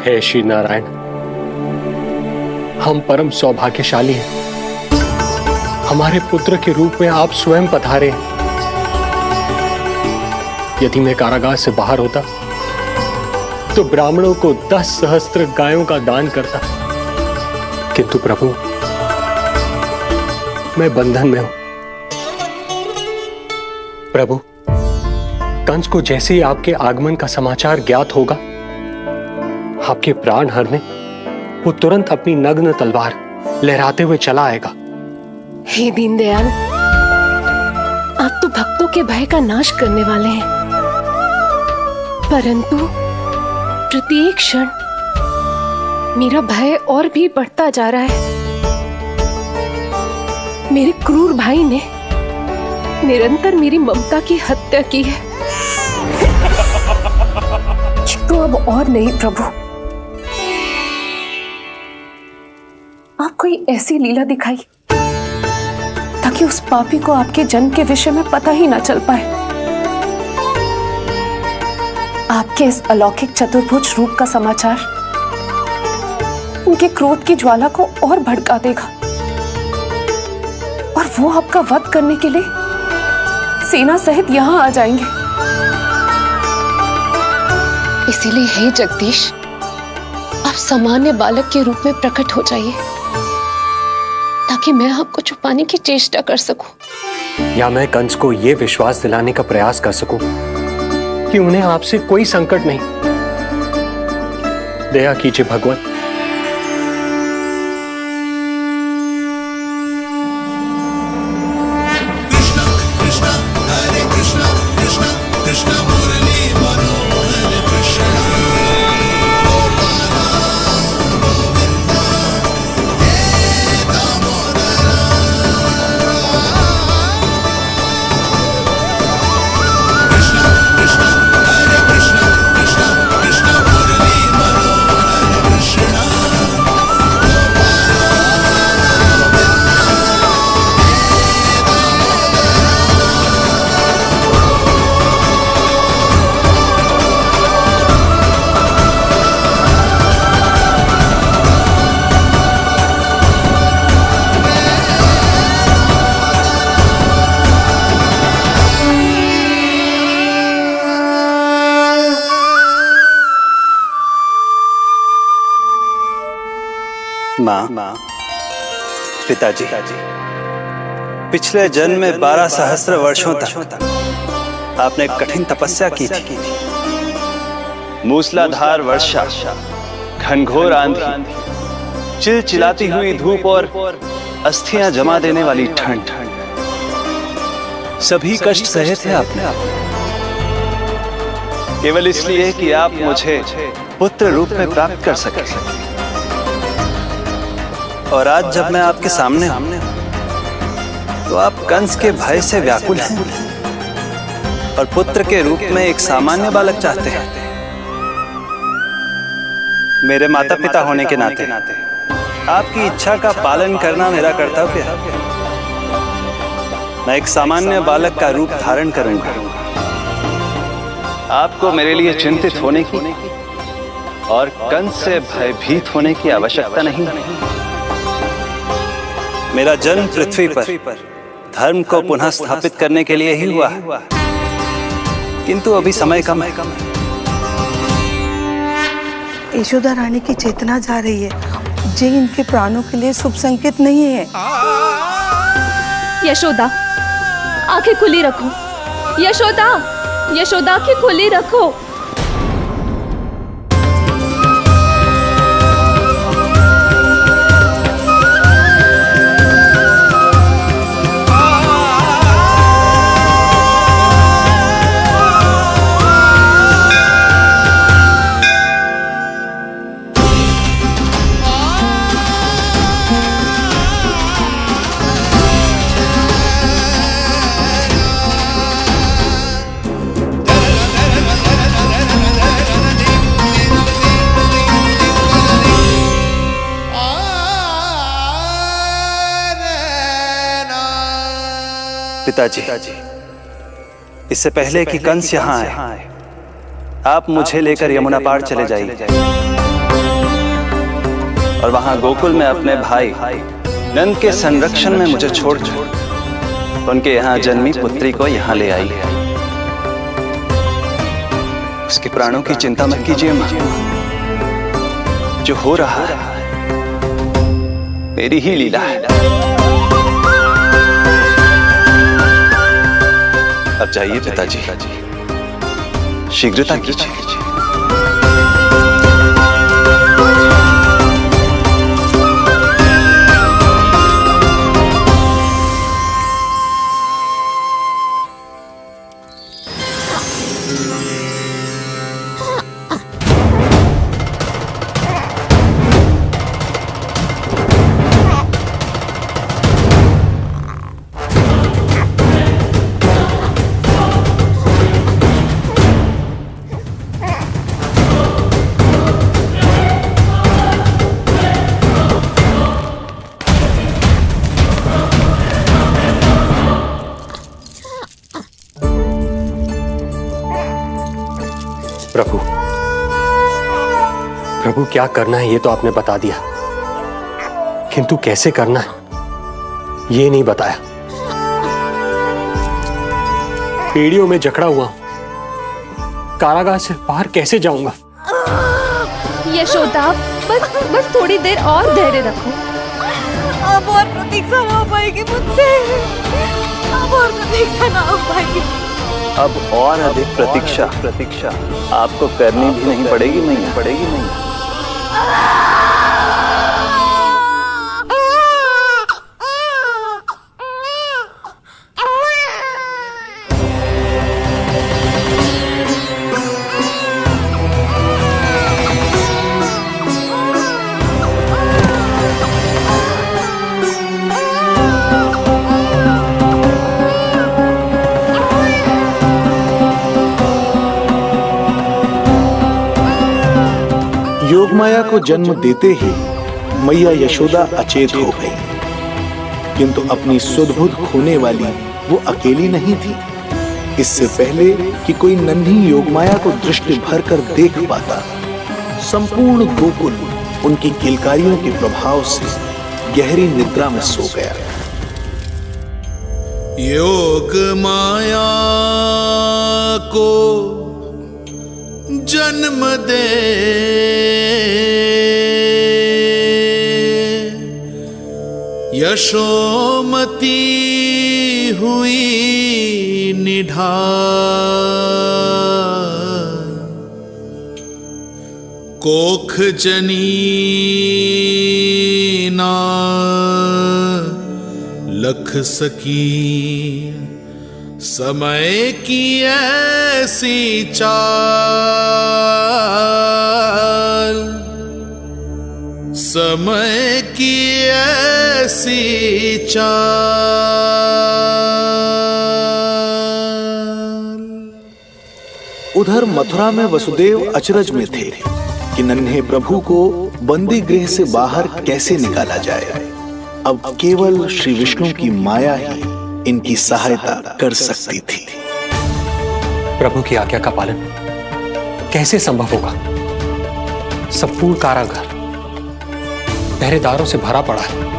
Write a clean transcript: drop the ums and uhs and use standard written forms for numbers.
हे श्री नारायण, हम परम सौभाग्यशाली हैं। हमारे पुत्र के रूप में आप स्वयं पधारे हैं। यदि मैं कारागार से बाहर होता तो ब्राह्मणों को 10 सहस्त्र गायों का दान करता, किंतु प्रभु मैं बंधन में हूं। प्रभु, कंस को जैसे ही आपके आगमन का समाचार ज्ञात होगा, आपके प्राण हरने वो तुरंत अपनी नग्न तलवार लहराते हुए चला आएगा। हे दीनदयाल, आप तो भक्तों के भय का नाश करने वाले हैं, परंतु प्रत्येक क्षण मेरा भय और भी बढ़ता जा रहा है। मेरे क्रूर भाई ने निरंतर मेरी ममता की हत्या की है। तो अब और नहीं प्रभु, आप कोई ऐसी लीला दिखाई ताकि उस पापी को आपके जन्म के विषय में पता ही ना चल पाए। आपके इस अलौकिक चतुर्भुज रूप का समाचार उनके क्रोध की ज्वाला को और भड़का देगा और वो आपका वध करने के लिए सेना सहित यहां आ जाएंगे। इसीलिए हे जगदीश, आप सामान्य बालक के रूप में प्रकट हो जाइए ताकि मैं आपको छुपाने की चेष्टा कर सकूं, या मैं कंस को यह विश्वास दिलाने का प्रयास कर सकूं कि उन्हें आपसे कोई संकट नहीं। दया कीजिए भगवान। माँ, पिताजी, पिछले जन्म में 12 सहस्त्र वर्षों तक आपने कठिन तपस्या की थी। मूसलाधार वर्षा, घनघोर आंधी, चिलचिलाती हुई धूप और अस्थियां जमा देने वाली ठंड, सभी कष्ट सहे थे आपने, केवल इसलिए कि आप मुझे पुत्र रूप में प्राप्त कर सके। और आज जब मैं आपके सामने हूं तो आप कंस के भय से व्याकुल हैं और पुत्र के रूप में एक सामान्य बालक चाहते हैं। मेरे माता पिता होने के नाते आपकी इच्छा का पालन करना मेरा कर्तव्य है। मैं एक सामान्य बालक का रूप धारण करूंगा। आपको मेरे लिए चिंतित होने की और कंस से भयभीत होने की आवश्यकता नहीं। मेरा जन्म पृथ्वी पर धर्म को पुनः स्थापित करने के लिए ही हुआ है, किंतु अभी समय कम है। यशोदा रानी की चेतना जा रही है, ये इनके प्राणों के लिए शुभ संकेत नहीं है। यशोदा, आंखें खुली रखो। यशोदा, यशोदा, आंखें खुली रखो। पिताजी, इससे पहले कि कंस यहाँ आए, आप मुझे लेकर यमुना पार चले जाइए। और वहां गोकुल में अपने भाई नंद के संरक्षण में मुझे छोड़ उनके यहाँ जन्मी पुत्री को यहाँ ले आई। उसके प्राणों की चिंता मत कीजिए मां, जो हो रहा है मेरी ही लीला है। अब जाइए पिताजी, शीघ्रता कीजिए। प्रभु, प्रभु क्या करना है ये तो आपने बता दिया, किंतु कैसे करना है ये नहीं बताया। पीढ़ियों में जकड़ा हुआ हूं, कारागार से बाहर कैसे जाऊंगा? यशोदा, बस थोड़ी देर और धैर्य रखो। अब और प्रतीक्षा ना हो पाएगी मुझसे, अब और प्रतीक्षा ना हो पाएगी। अब और अधिक प्रतीक्षा आपको करनी भी नहीं पड़ेगी मैया। योगमाया को जन्म देते ही मैया यशोदा अचेत हो गई, किंतु अपनी सुध-बुध खोने वाली वो अकेली नहीं थी। इससे पहले कि कोई नन्ही योगमाया को दृष्टि भर कर देख पाता, संपूर्ण गोकुल उनकी किलकारियों के प्रभाव से गहरी निद्रा में सो गया। योगमाया को जन्म दे यशोमती हुई निढाल, कोख जनी ना लख सकी, समय की ऐसी चाल, समय की ऐसी चाल। उधर मथुरा में वसुदेव अचरज में थे कि नन्हे प्रभु को बंदी गृह से बाहर कैसे निकाला जाए। अब केवल श्री विष्णु की माया ही इनकी सहायता कर सकती थी। प्रभु की आज्ञा का पालन कैसे संभव होगा? संपूर्ण कारागार पहरेदारों से भरा पड़ा है।